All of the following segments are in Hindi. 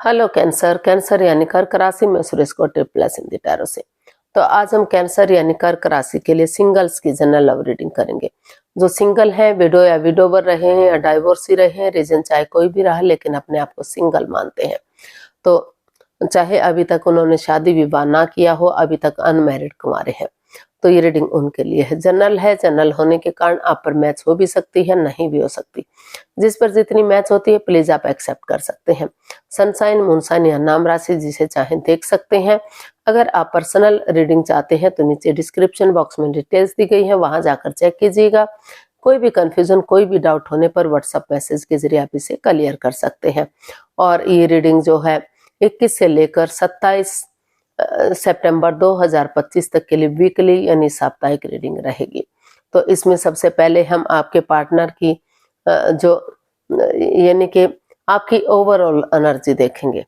Hello cancer. कैंसर यानी कर्क राशि में सुरेश कोटे प्लस हिंदी टैरो से। तो आज हम कैंसर यानी कर्क राशि के लिए सिंगल्स की जनरल लव रीडिंग करेंगे। जो सिंगल है, विडो या विडोवर रहे हैं या डाइवोर्सी रहे हैं, रीजन चाहे कोई भी रहा, लेकिन अपने आप को सिंगल मानते हैं, तो चाहे अभी तक उन्होंने शादी विवाह ना किया हो, अभी तक अनमैरिड कुंवारे हैं, तो ये रीडिंग उनके लिए है। जनरल है, जनरल होने के कारण आप पर मैच हो भी सकती है, नहीं भी हो सकती। जिस पर जितनी मैच होती है प्लीज आप एक्सेप्ट कर सकते हैं। सनसाइन, मूनसाइन या नाम राशि जिसे चाहें देख सकते हैं। अगर आप पर्सनल रीडिंग चाहते हैं तो नीचे डिस्क्रिप्शन बॉक्स में डिटेल्स दी गई है, वहां जाकर चेक कीजिएगा। कोई भी कंफ्यूजन, कोई भी डाउट होने पर व्हाट्सएप मैसेज के जरिए आप इसे क्लियर कर सकते हैं। और ये रीडिंग जो है 21 से लेकर 27 सितंबर 2025 तक के लिए वीकली यानी साप्ताहिक रीडिंग रहेगी। तो इसमें सबसे पहले हम आपके पार्टनर की जो यानी कि आपकी ओवरऑल एनर्जी देखेंगे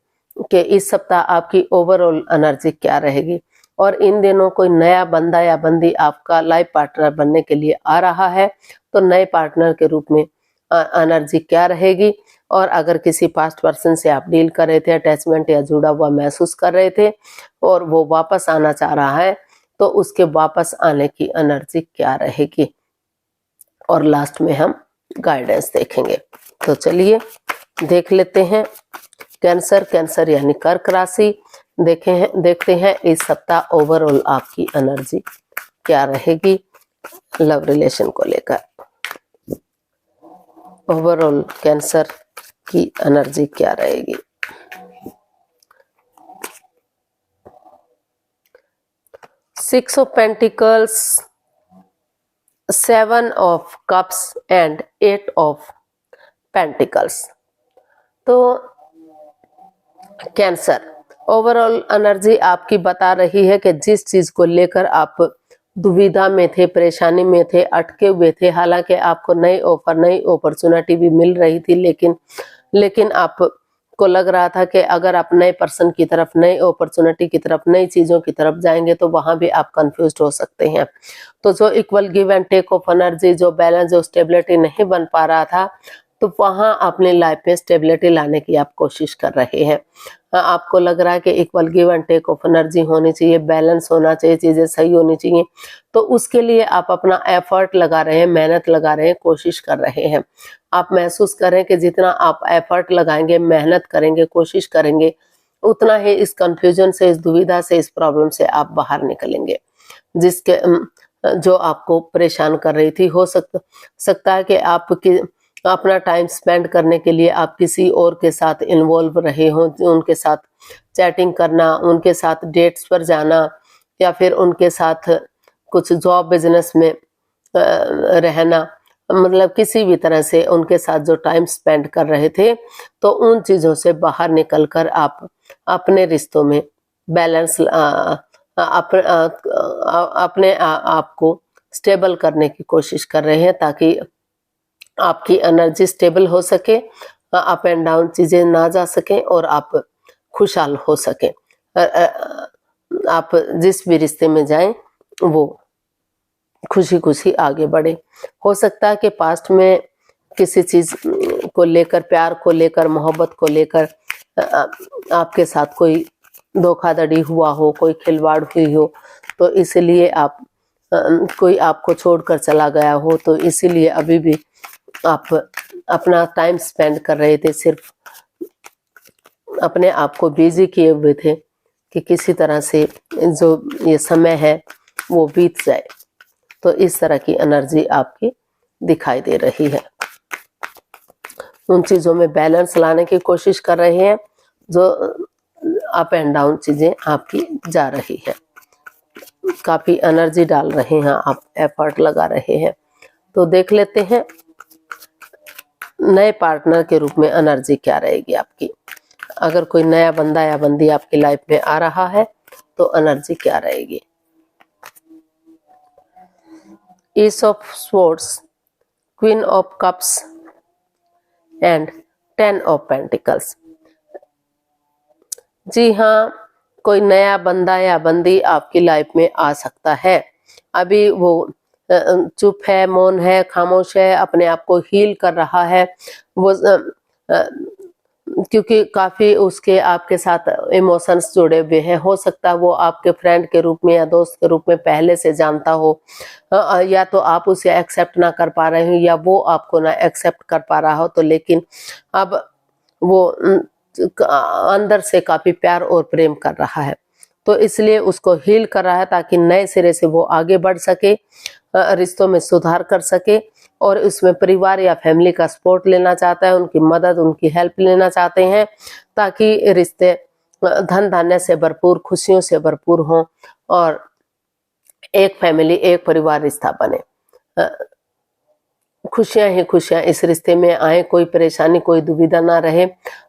कि इस सप्ताह आपकी ओवरऑल एनर्जी क्या रहेगी, और इन दिनों कोई नया बंदा या बंदी आपका लाइफ पार्टनर बनने के लिए आ रहा है तो नए पार्टनर के रूप में एनर्जी क्या रहेगी। और अगर किसी पास्ट पर्सन से आप डील कर रहे थे, अटैचमेंट या जुड़ा हुआ महसूस कर रहे थे और वो वापस आना चाह रहा है, तो उसके वापस आने की एनर्जी क्या रहेगी। और लास्ट में हम गाइडेंस देखेंगे। तो चलिए देख लेते हैं कैंसर। कैंसर यानी कर्क राशि देखते हैं इस सप्ताह ओवरऑल आपकी एनर्जी क्या रहेगी लव रिलेशन को लेकर। ओवरऑल कैंसर की एनर्जी क्या रहेगी। Six of pentacles, 7 of cups and 8 of pentacles. तो कैंसर ओवरऑल एनर्जी आपकी बता रही है कि जिस चीज को लेकर आप दुविधा में थे, परेशानी में थे, अटके हुए थे, हालांकि आपको नई ऑफर, नई अपॉर्चुनिटी भी मिल रही थी, लेकिन आपको लग रहा था कि अगर आप नए पर्सन की तरफ, नई अपॉर्चुनिटी की तरफ, नई चीजों की तरफ जाएंगे तो वहां भी आप कंफ्यूज हो सकते हैं। तो जो equal give and take of energy, जो बैलेंस, जो स्टेबिलिटी नहीं बन पा रहा था, तो वहां अपनी लाइफ में स्टेबिलिटी लाने की आप कोशिश कर रहे हैं। आपको लग रहा है कि equal give and take of energy होनी चाहिए, बैलेंस होना चाहिए, चीजें सही होनी चाहिए, तो उसके लिए आप अपना एफर्ट लगा रहे हैं, मेहनत लगा रहे हैं, कोशिश कर रहे हैं। आप महसूस करें कि जितना आप एफर्ट लगाएंगे, मेहनत करेंगे, कोशिश करेंगे, उतना ही इस कंफ्यूजन से, इस दुविधा से, इस प्रॉब्लम से आप बाहर निकलेंगे जिसके जो आपको परेशान कर रही थी। हो सकता है कि आपकी अपना टाइम स्पेंड करने के लिए आप किसी और के साथ इन्वॉल्व रहे हों, उनके साथ चैटिंग करना, उनके साथ डेट्स पर जाना, या फिर उनके साथ कुछ जॉब बिजनेस में रहना, मतलब किसी भी तरह से उनके साथ जो टाइम स्पेंड कर रहे थे, तो उन चीजों से बाहर निकलकर आप अपने रिश्तों में बैलेंस, अपने आप को स्टेबल करने की कोशिश कर रहे हैं ताकि आपकी एनर्जी स्टेबल हो सके, अप एंड डाउन चीजें ना जा सकें और आप खुशहाल हो सकें। आप जिस भी रिश्ते में जाएं वो खुशी खुशी आगे बढ़े। हो सकता है कि पास्ट में किसी चीज को लेकर, प्यार को लेकर, मोहब्बत को लेकर आपके साथ कोई धोखाधड़ी हुआ हो, कोई खिलवाड़ हुई हो, तो इसलिए आप कोई आपको छोड़कर चला गया हो, तो इसीलिए अभी भी आप अपना टाइम स्पेंड कर रहे थे, सिर्फ अपने आप को बिजी किए हुए थे कि किसी तरह से जो ये समय है वो बीत जाए। तो इस तरह की एनर्जी आपकी दिखाई दे रही है। उन चीजों में बैलेंस लाने की कोशिश कर रहे हैं, जो अप एंड डाउन चीजें आपकी जा रही है। काफी एनर्जी डाल रहे हैं आप, एफर्ट लगा रहे हैं। तो देख लेते हैं नए पार्टनर के रूप में एनर्जी क्या रहेगी आपकी। अगर कोई नया बंदा या बंदी आपकी लाइफ में आ रहा है तो एनर्जी क्या रहेगी। Ace of swords, queen of cups and 10 of pentacles. जी हाँ, कोई नया बंदा या बंदी आपकी लाइफ में आ सकता है। अभी वो चुप है, मौन है, खामोश है, अपने आप को हील कर रहा है, वो क्योंकि काफी उसके आपके साथ इमोशंस जुड़े हुए हैं। हो सकता है वो आपके फ्रेंड के रूप में या दोस्त के रूप में पहले से जानता हो, या तो आप उसे एक्सेप्ट ना कर पा रहे हो या वो आपको ना एक्सेप्ट कर पा रहा हो, तो लेकिन अब वो अंदर से काफी प्यार और प्रेम कर रहा है, तो इसलिए उसको हील कर रहा है ताकि नए सिरे से वो आगे बढ़ सके, रिश्तों में सुधार कर सके, और उसमें परिवार या फैमिली का सपोर्ट लेना चाहता है, उनकी मदद, उनकी हेल्प लेना चाहते हैं, ताकि रिश्ते धन धान्य से भरपूर, खुशियों से भरपूर हों और एक फैमिली, एक परिवार रिश्ता बने। खुशियां ही खुशियां इस रिश्ते में आए, कोई परेशानी, कोई दुविधा ना रहे।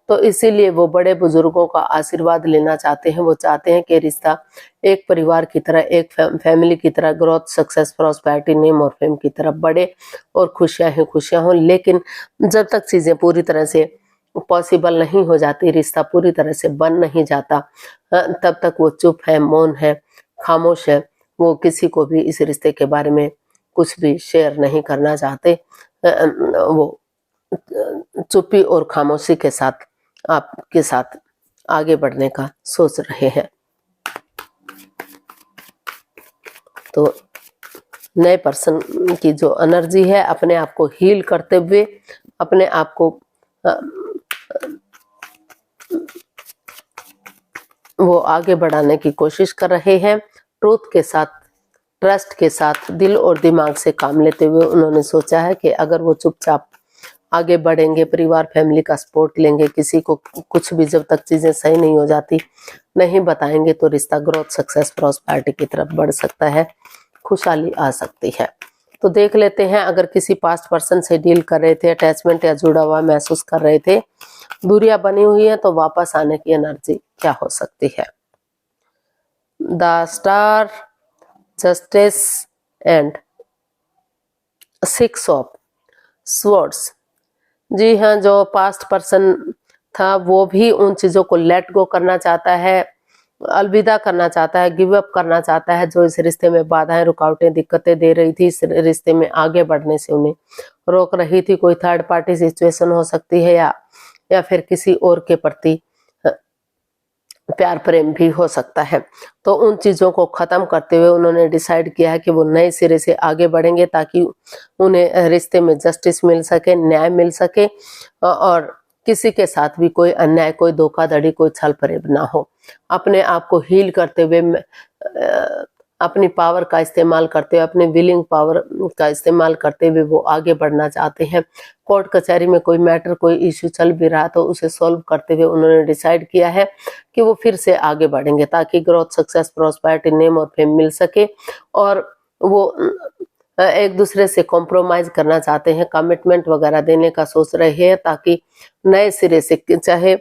तो इसीलिए वो बड़े बुजुर्गों का आशीर्वाद लेना चाहते हैं। वो चाहते हैं कि रिश्ता एक परिवार की तरह, एक फैमिली की तरह ग्रोथ, सक्सेस, प्रॉस्पेरिटी, नेम और फेम की तरफ बढ़े और खुशियां ही खुशियां हों। लेकिन जब तक चीजें पूरी तरह से पॉसिबल नहीं हो जाती, रिश्ता पूरी तरह से बन नहीं जाता, तब तक वो चुप है, मौन है, खामोश है। वो किसी को भी इस रिश्ते के बारे में कुछ भी शेयर नहीं करना चाहते। वो चुप्पी और खामोशी के साथ आपके साथ आगे बढ़ने का सोच रहे हैं। तो नए पर्सन की जो एनर्जी है, अपने आप को हील करते हुए, अपने आप को वो आगे बढ़ाने की कोशिश कर रहे हैं। ट्रूथ के साथ, ट्रस्ट के साथ, दिल और दिमाग से काम लेते हुए उन्होंने सोचा है कि अगर वो चुपचाप आगे बढ़ेंगे, परिवार फैमिली का सपोर्ट लेंगे, किसी को कुछ भी जब तक चीजें सही नहीं हो जाती नहीं बताएंगे, तो रिश्ता ग्रोथ, सक्सेस, प्रॉस्पेरिटी की तरफ बढ़ सकता है, खुशहाली आ सकती है। तो देख लेते हैं, अगर किसी पास्ट पर्सन से डील कर रहे थे, अटैचमेंट या जुड़ा हुआ महसूस कर रहे थे, दूरियां बनी हुई है, तो वापस आने की एनर्जी क्या हो सकती है। The star, justice and 6 of swords. जी हाँ, जो पास्ट पर्सन था वो भी उन चीजों को लेट गो करना चाहता है, अलविदा करना चाहता है, गिव अप करना चाहता है, जो इस रिश्ते में बाधाएं, रुकावटें, दिक्कतें दे रही थी, इस रिश्ते में आगे बढ़ने से उन्हें रोक रही थी। कोई थर्ड पार्टी सिचुएशन हो सकती है, या फिर किसी और के प्रति प्यार प्रेम भी हो सकता है। तो उन चीजों को खत्म करते हुए उन्होंने डिसाइड किया है कि वो नए सिरे से आगे बढ़ेंगे, ताकि उन्हें रिश्ते में जस्टिस मिल सके, न्याय मिल सके, और किसी के साथ भी कोई अन्याय, कोई धोखाधड़ी, कोई छल फरेब ना हो। अपने आप को हील करते हुए, अपनी पावर का इस्तेमाल करते हुए, अपने विलिंग पावर का इस्तेमाल करते हुए वो आगे बढ़ना चाहते हैं। कोर्ट कचहरी में कोई मैटर, कोई इश्यू चल भी रहा तो उसे सॉल्व करते हुए उन्होंने डिसाइड किया है कि वो फिर से आगे बढ़ेंगे, ताकि ग्रोथ, सक्सेस, प्रॉस्पेरिटी, नेम और फेम मिल सके। और वो एक दूसरे से कॉम्प्रोमाइज करना चाहते हैं, कमिटमेंट वगैरह देने का सोच रहे हैं, ताकि नए सिरे से, चाहे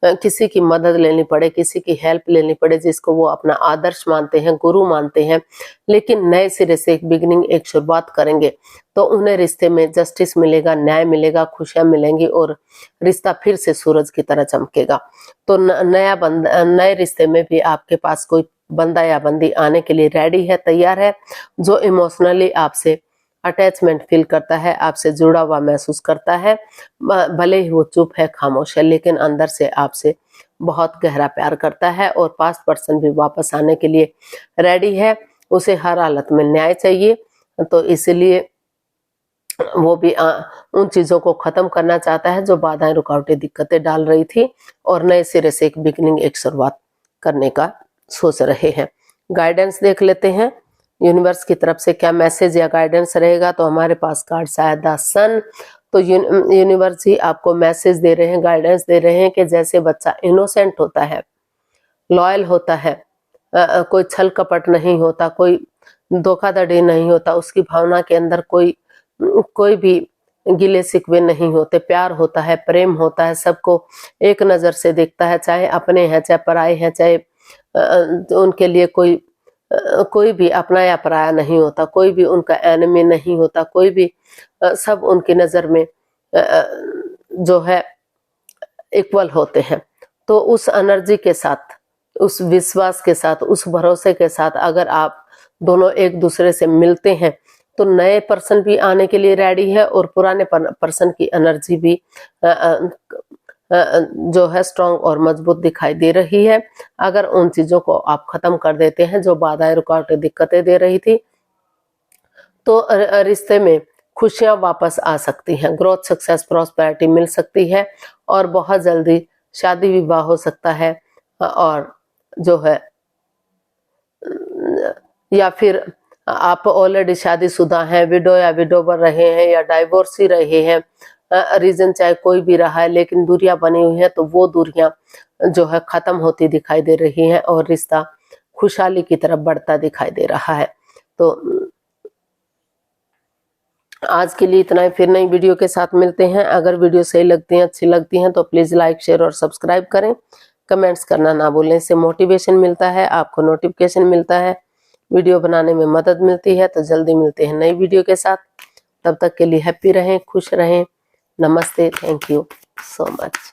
किसी की मदद लेनी पड़े, किसी की हेल्प लेनी पड़े, जिसको वो अपना आदर्श मानते हैं, गुरु मानते हैं, लेकिन नए सिरे से एक बिगिनिंग, एक शुरुआत करेंगे, तो उन्हें रिश्ते में जस्टिस मिलेगा, न्याय मिलेगा, खुशियां मिलेंगी और रिश्ता फिर से सूरज की तरह चमकेगा। तो नए रिश्ते में भी आपके पास कोई बंदा या बंदी आने के लिए रेडी है, तैयार है, जो इमोशनली आपसे अटैचमेंट फील करता है, आपसे जुड़ा हुआ महसूस करता है, भले ही वो चुप है, खामोश है, लेकिन अंदर से आपसे बहुत गहरा प्यार करता है। और पास्ट पर्सन भी वापस आने के लिए रेडी है, उसे हर हालत में न्याय चाहिए, तो इसलिए वो भी उन चीजों को खत्म करना चाहता है जो बाधाएं, रुकावटें, दिक्कतें डाल रही थी, और नए सिरे से एक बिगिनिंग, एक शुरुआत करने का सोच रहे हैं। गाइडेंस देख लेते हैं, यूनिवर्स की तरफ से क्या मैसेज या गाइडेंस रहेगा। तो हमारे पास कार्ड शायद द सन। तो यूनिवर्स ही आपको मैसेज दे रहे हैं, गाइडेंस दे रहे हैं कि जैसे बच्चा इनोसेंट होता है, लॉयल होता है, कोई छल कपट नहीं होता, कोई धोखाधड़ी नहीं होता, उसकी भावना के अंदर कोई भी गिले शिकवे नहीं होते, प्यार होता है, प्रेम होता है, सबको एक नजर से देखता है, चाहे अपने हैं, चाहे पराए हैं, चाहे उनके लिए कोई भी अपना या पराया नहीं होता, कोई भी उनका एनिमी नहीं होता, कोई भी सब उनकी नजर में जो है इक्वल होते हैं। तो उस एनर्जी के साथ, उस विश्वास के साथ, उस भरोसे के साथ अगर आप दोनों एक दूसरे से मिलते हैं, तो नए पर्सन भी आने के लिए रेडी है और पुराने पर्सन की एनर्जी भी जो है स्ट्रांग और मजबूत दिखाई दे रही है। अगर उन चीजों को आप खत्म कर देते हैं जो बाधाएं, रुकावटें, दिक्कतें दे रही थी, तो रिश्ते में खुशियां वापस आ सकती हैं, ग्रोथ, सक्सेस, प्रॉस्पेरिटी मिल सकती है और बहुत जल्दी शादी विवाह हो सकता है। और जो है या फिर आप ऑलरेडी शादीशुदा हैं, विडो या विडोवर रहे हैं या डाइवोर्सी रहे हैं, रीजन चाहे कोई भी रहा है, लेकिन दूरियां बनी हुई हैं, तो वो दूरियां जो है खत्म होती दिखाई दे रही हैं और रिश्ता खुशहाली की तरफ बढ़ता दिखाई दे रहा है। तो आज के लिए इतना ही, फिर नई वीडियो के साथ मिलते हैं। अगर वीडियो सही लगती है, अच्छी लगती हैं, तो प्लीज लाइक, शेयर और सब्सक्राइब करें। कमेंट्स करना ना भूलें, इससे मोटिवेशन मिलता है, आपको नोटिफिकेशन मिलता है, वीडियो बनाने में मदद मिलती है। तो जल्दी मिलते हैं नई वीडियो के साथ, तब तक के लिए हैप्पी रहें, खुश रहें। नमस्ते, थैंक यू सो मच।